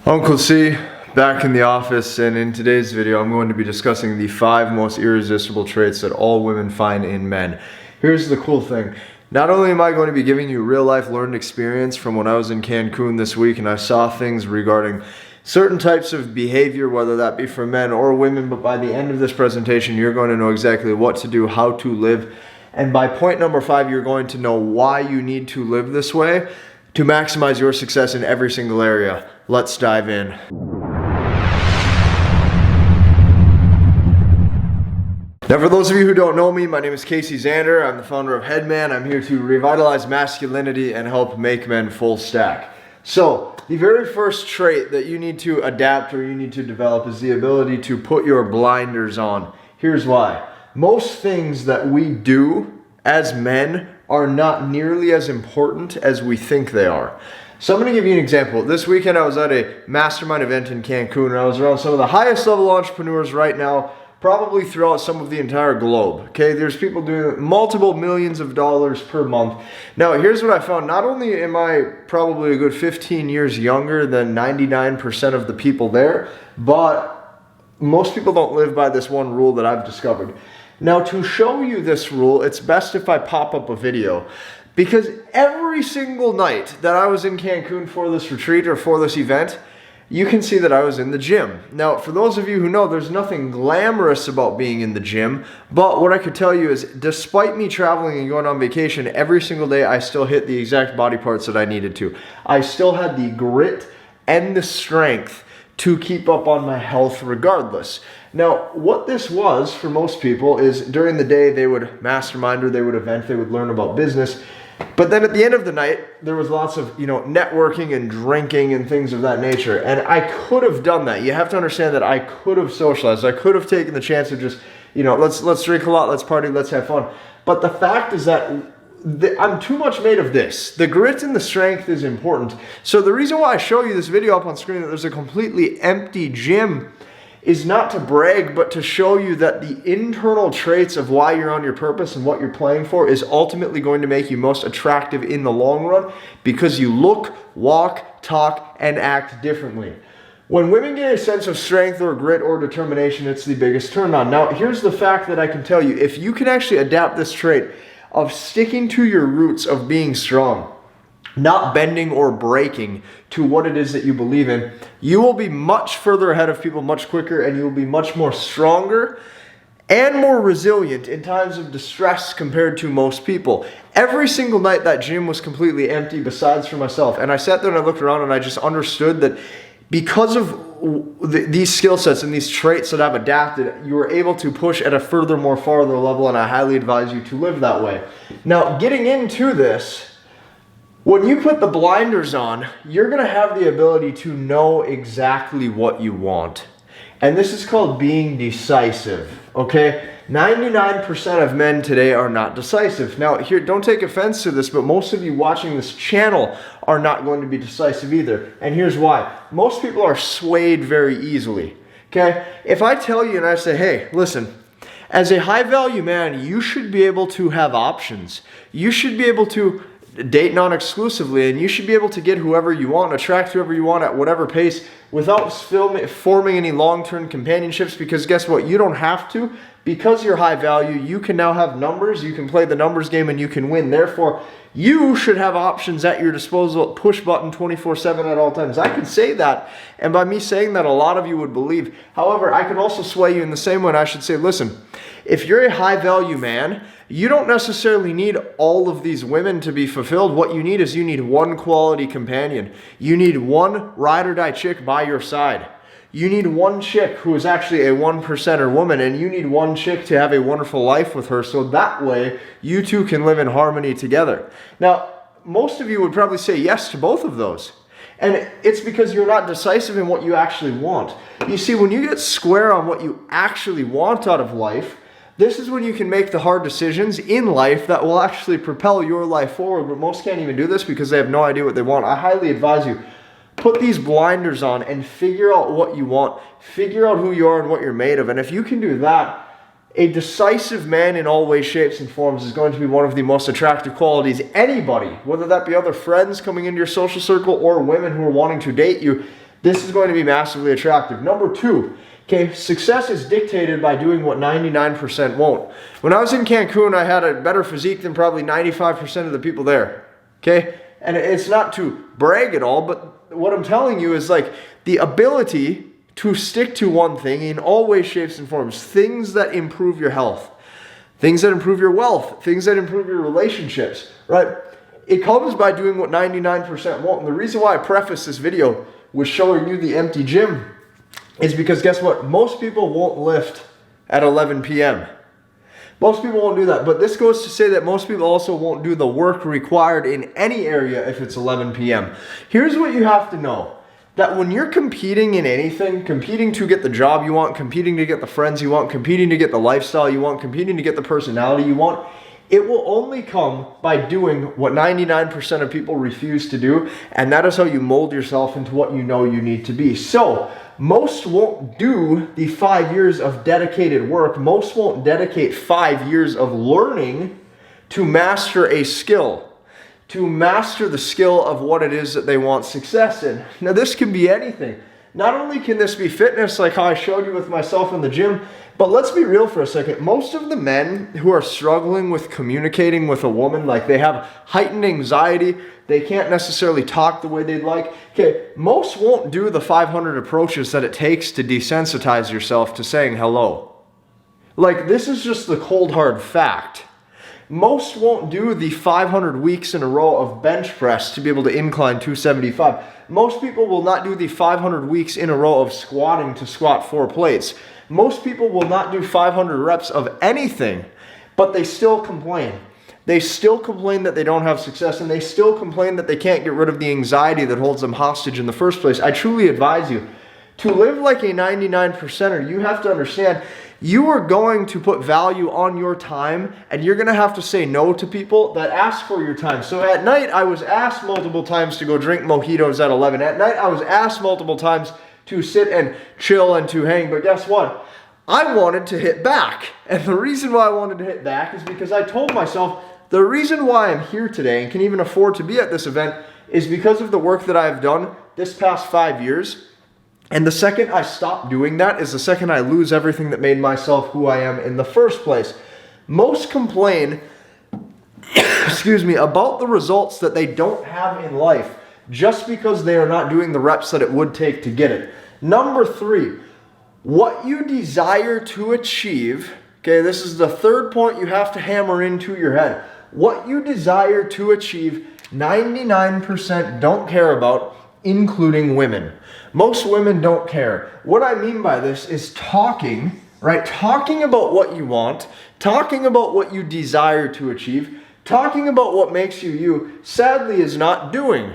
Uncle C, back in the office, and in today's video I'm going to be discussing the 5 most irresistible traits that all women find in men. Here's the cool thing. Not only am I going to be giving you real life learned experience from when I was in Cancun this week and I saw things regarding certain types of behavior, whether that be for men or women, but by the end of this presentation you're going to know exactly what to do, how to live, and by point number 5 you're going to know why you need to live this way to maximize your success in every single area. Let's dive in. Now, for those of you who don't know me, my name is Zander. I'm the founder of Headman. I'm here to revitalize masculinity and help make men full stack. So, the very first trait that you need to adapt or you need to develop is the ability to put your blinders on. Here's why. Most things that we do as men are not nearly as important as we think they are. So I'm going to give you an example. This weekend I was at a mastermind event in Cancun and I was around some of the highest level entrepreneurs right now, probably throughout some of the entire globe. Okay, there's people doing multiple millions of dollars per month. Now here's what I found. Not only am I probably a good 15 years younger than 99% of the people there, but most people don't live by this one rule that I've discovered. Now, to show you this rule, it's best if I pop up a video, because every single night that I was in Cancun for this retreat or for this event, you can see that I was in the gym. Now, for those of you who know, there's nothing glamorous about being in the gym, but what I could tell you is, despite me traveling and going on vacation, every single day I still hit the exact body parts that I needed to. I still had the grit and the strength to keep up on my health regardless. Now, what this was for most people is during the day they would mastermind or they would event, they would learn about business. But then at the end of the night, there was lots of, networking and drinking and things of that nature. And I could have done that. You have to understand that I could have socialized. I could have taken the chance of just, let's drink a lot, let's party, let's have fun. But the fact is that I'm too much made of this. The grit and the strength is important. So the reason why I show you this video up on screen that there's a completely empty gym is not to brag, but to show you that the internal traits of why you're on your purpose and what you're playing for is ultimately going to make you most attractive in the long run, because you look, walk, talk, and act differently. When women get a sense of strength or grit or determination, it's the biggest turn on. Now, here's the fact that I can tell you. If you can actually adapt this trait of sticking to your roots of being strong, not bending or breaking to what it is that you believe in, you will be much further ahead of people much quicker, and you will be much more stronger and more resilient in times of distress compared to most people. Every single night that gym was completely empty besides for myself, and I sat there and I looked around and I just understood that because of these skill sets and these traits that I've adapted, you are able to push at a farther level, and I highly advise you to live that way. Now, getting into this, when you put the blinders on, you're going to have the ability to know exactly what you want. And this is called being decisive, okay? 99% of men today are not decisive. Now, here, don't take offense to this, but most of you watching this channel are not going to be decisive either. And here's why. Most people are swayed very easily, okay? If I tell you and I say, hey, listen, as a high-value man, you should be able to have options. You should be able to date non-exclusively, and you should be able to get whoever you want, attract whoever you want at whatever pace without forming any long-term companionships, because guess what? You don't have to. Because you're high value, you can now have numbers, you can play the numbers game, and you can win. Therefore, you should have options at your disposal, push button 24/7 at all times. I can say that, and by me saying that, a lot of you would believe. However, I can also sway you in the same way, and I should say, listen, if you're a high value man, you don't necessarily need all of these women to be fulfilled. What you need is you need one quality companion. You need one ride or die chick by your side. You need one chick who is actually a 1%er woman, and you need one chick to have a wonderful life with her, so that way you two can live in harmony together. Now, most of you would probably say yes to both of those. And it's because you're not decisive in what you actually want. You see, when you get square on what you actually want out of life, this is when you can make the hard decisions in life that will actually propel your life forward. But most can't even do this because they have no idea what they want. I highly advise you, put these blinders on and figure out what you want. Figure out who you are and what you're made of. And if you can do that, a decisive man in all ways, shapes, and forms is going to be one of the most attractive qualities anybody, whether that be other friends coming into your social circle or women who are wanting to date you, This is going to be massively attractive. Number 2, okay, success is dictated by doing what 99% won't. When I was in Cancun, I had a better physique than probably 95% of the people there, okay? And it's not to brag at all, but what I'm telling you is like the ability to stick to one thing in all ways, shapes, and forms. Things that improve your health, things that improve your wealth, things that improve your relationships, right? It comes by doing what 99% won't. And the reason why I preface this video with showing you the empty gym is because guess what? Most people won't lift at 11 p.m. Most people won't do that. But this goes to say that most people also won't do the work required in any area if it's 11 p.m. Here's what you have to know. That when you're competing in anything, competing to get the job you want, competing to get the friends you want, competing to get the lifestyle you want, competing to get the personality you want, it will only come by doing what 99% of people refuse to do, and that is how you mold yourself into what you know you need to be. So, most won't do the 5 years of dedicated work. Most won't dedicate 5 years of learning to master a skill, to master the skill of what it is that they want success in. Now, this can be anything. Not only can this be fitness, like how I showed you with myself in the gym, but let's be real for a second. Most of the men who are struggling with communicating with a woman, like they have heightened anxiety, they can't necessarily talk the way they'd like. Okay, most won't do the 500 approaches that it takes to desensitize yourself to saying hello. Like, this is just the cold hard fact. Most won't do the 500 weeks in a row of bench press to be able to incline 275. Most people will not do the 500 weeks in a row of squatting to squat 4 plates. Most people will not do 500 reps of anything, but they still complain. They still complain that they don't have success, and they still complain that they can't get rid of the anxiety that holds them hostage in the first place. I truly advise you, to live like a 99%er, you have to understand you are going to put value on your time, and you're going to have to say no to people that ask for your time. So at night, I was asked multiple times to go drink mojitos at 11. At night, I was asked multiple times to sit and chill and to hang. But guess what? I wanted to hit back. And the reason why I wanted to hit back is because I told myself the reason why I'm here today and can even afford to be at this event is because of the work that I've done this past 5 years. And the second I stop doing that is the second I lose everything that made myself who I am in the first place. Most complain, about the results that they don't have in life just because they are not doing the reps that it would take to get it. Number 3, what you desire to achieve, okay, this is the third point you have to hammer into your head. What you desire to achieve, 99% don't care about, including women. Most women don't care. What I mean by this is talking, right? Talking about what you want, talking about what you desire to achieve, talking about what makes you you, sadly is not doing.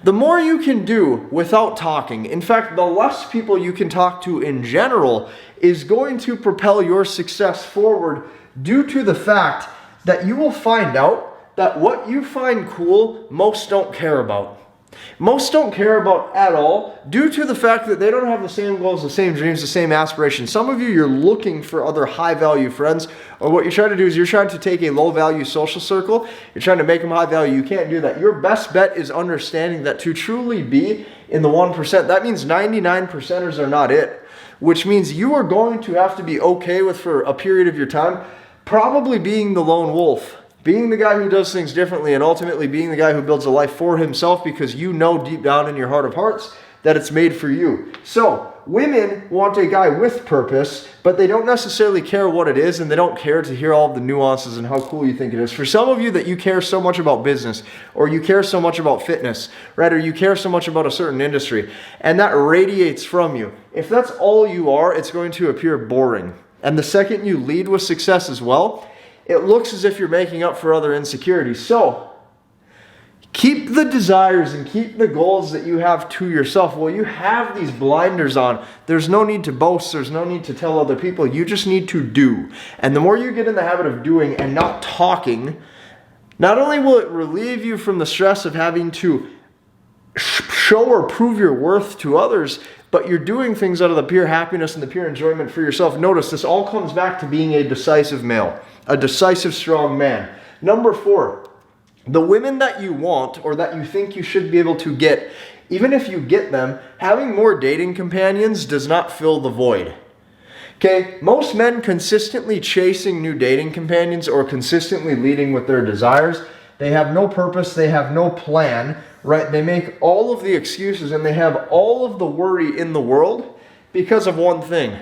The more you can do without talking, in fact, the less people you can talk to in general, is going to propel your success forward due to the fact that you will find out that what you find cool, most don't care about. Most don't care about at all due to the fact that they don't have the same goals, the same dreams, the same aspirations. Some of you, you're looking for other high-value friends, or what you're trying to do is you're trying to take a low-value social circle. You're trying to make them high-value. You can't do that. Your best bet is understanding that to truly be in the 1%, that means 99%ers are not it, which means you are going to have to be okay with, for a period of your time, probably being the lone wolf. Being the guy who does things differently, and ultimately being the guy who builds a life for himself, because you know deep down in your heart of hearts that it's made for you. So, women want a guy with purpose, but they don't necessarily care what it is, and they don't care to hear all of the nuances and how cool you think it is. For some of you that you care so much about business, or you care so much about fitness, right, or you care so much about a certain industry, and that radiates from you. If that's all you are, it's going to appear boring. And the second you lead with success as well, it looks as if you're making up for other insecurities. So, keep the desires and keep the goals that you have to yourself. Well, you have these blinders on. There's no need to boast. There's no need to tell other people. You just need to do. And the more you get in the habit of doing and not talking, not only will it relieve you from the stress of having to show or prove your worth to others, but you're doing things out of the pure happiness and the pure enjoyment for yourself. Notice this all comes back to being a decisive male, a decisive, strong man. Number 4, the women that you want or that you think you should be able to get, even if you get them, having more dating companions does not fill the void. Okay, most men consistently chasing new dating companions or consistently leading with their desires, they have no purpose, they have no plan, right? They make all of the excuses and they have all of the worry in the world because of one thing.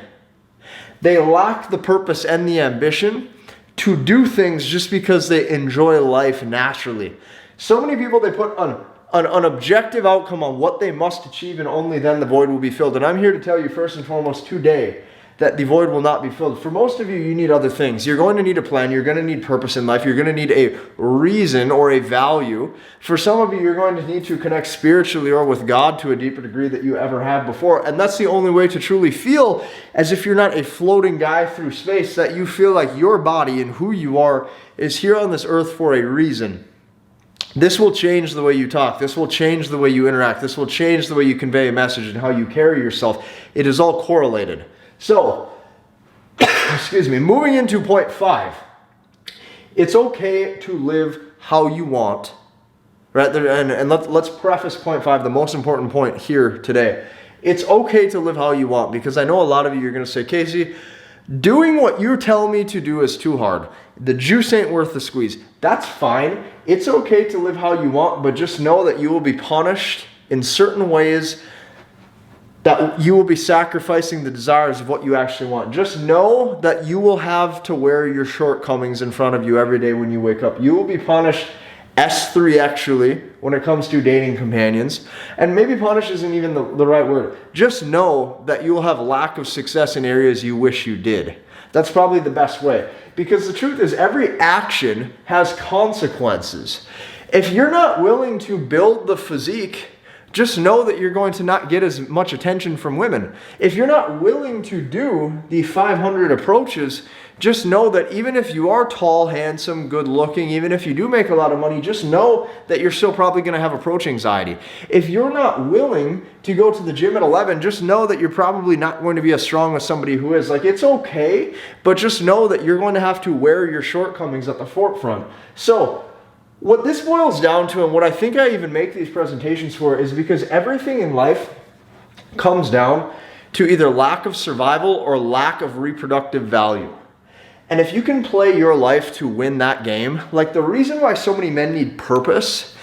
They lack the purpose and the ambition to do things just because they enjoy life naturally. So many people, they put an objective outcome on what they must achieve, and only then the void will be filled. And I'm here to tell you first and foremost today that the void will not be filled. For most of you, you need other things. You're going to need a plan. You're going to need purpose in life. You're going to need a reason or a value. For some of you, you're going to need to connect spiritually or with God to a deeper degree that you ever have before. And that's the only way to truly feel as if you're not a floating guy through space, that you feel like your body and who you are is here on this earth for a reason. This will change the way you talk. This will change the way you interact. This will change the way you convey a message and how you carry yourself. It is all correlated. So, excuse me, moving into point 5. It's okay to live how you want, right? And let's preface point 5, the most important point here today. It's okay to live how you want, because I know a lot of you are going to say, Casey, doing what you tell me to do is too hard. The juice ain't worth the squeeze. That's fine. It's okay to live how you want, but just know that you will be punished in certain ways, that you will be sacrificing the desires of what you actually want. Just know that you will have to wear your shortcomings in front of you every day when you wake up. You will be punished S3 actually when it comes to dating companions. And maybe punish isn't even the right word. Just know that you will have lack of success in areas you wish you did. That's probably the best way. Because the truth is, every action has consequences. If you're not willing to build the physique, just know that you're going to not get as much attention from women. If you're not willing to do the 500 approaches, just know that even if you are tall, handsome, good looking, even if you do make a lot of money, just know that you're still probably going to have approach anxiety. If you're not willing to go to the gym at 11, just know that you're probably not going to be as strong as somebody who is. Like, it's okay, but just know that you're going to have to wear your shortcomings at the forefront. So, what this boils down to, and what I think I even make these presentations for, is because everything in life comes down to either lack of survival or lack of reproductive value. And if you can play your life to win that game, like the reason why so many men need purpose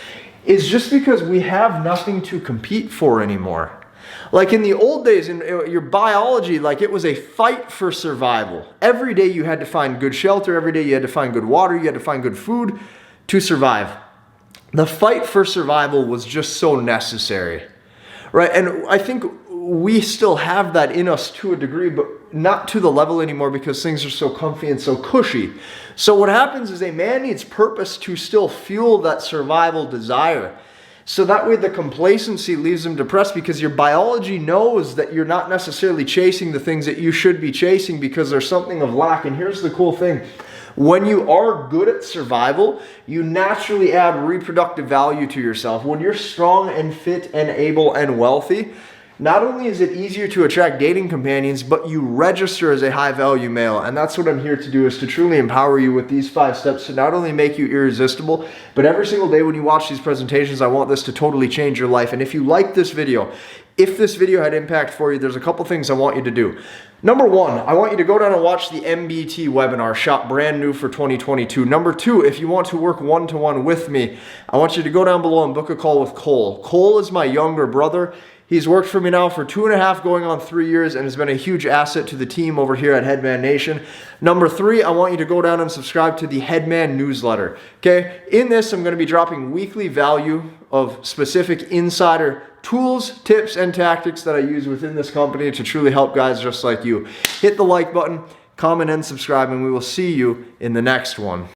is just because we have nothing to compete for anymore. Like in the old days, in your biology, like it was a fight for survival. Every day you had to find good shelter. Every day you had to find good water. You had to find good food to survive. The fight for survival was just so necessary, right? And I think we still have that in us to a degree, but not to the level anymore because things are so comfy and so cushy. So what happens is a man needs purpose to still fuel that survival desire. So that way the complacency leaves him depressed, because your biology knows that you're not necessarily chasing the things that you should be chasing because there's something of lack. And here's the cool thing. When you are good at survival, you naturally add reproductive value to yourself. When you're strong and fit and able and wealthy, not only is it easier to attract dating companions, but you register as a high-value male. And that's what I'm here to do, is to truly empower you with these 5 steps to not only make you irresistible, but every single day when you watch these presentations, I want this to totally change your life. And if you like this video, if this video had impact for you, there's a couple things I want you to do. Number 1, I want you to go down and watch the MBT webinar, shop brand new for 2022. Number 2, if you want to work one-to-one with me, I want you to go down below and book a call with Cole. Cole is my younger brother. He's worked for me now for 2.5 going on 3 years and has been a huge asset to the team over here at Headman Nation. Number 3, I want you to go down and subscribe to the Headman newsletter. Okay, in this, I'm going to be dropping weekly value of specific insider tools, tips, and tactics that I use within this company to truly help guys just like you. Hit the like button, comment, and subscribe, and we will see you in the next one.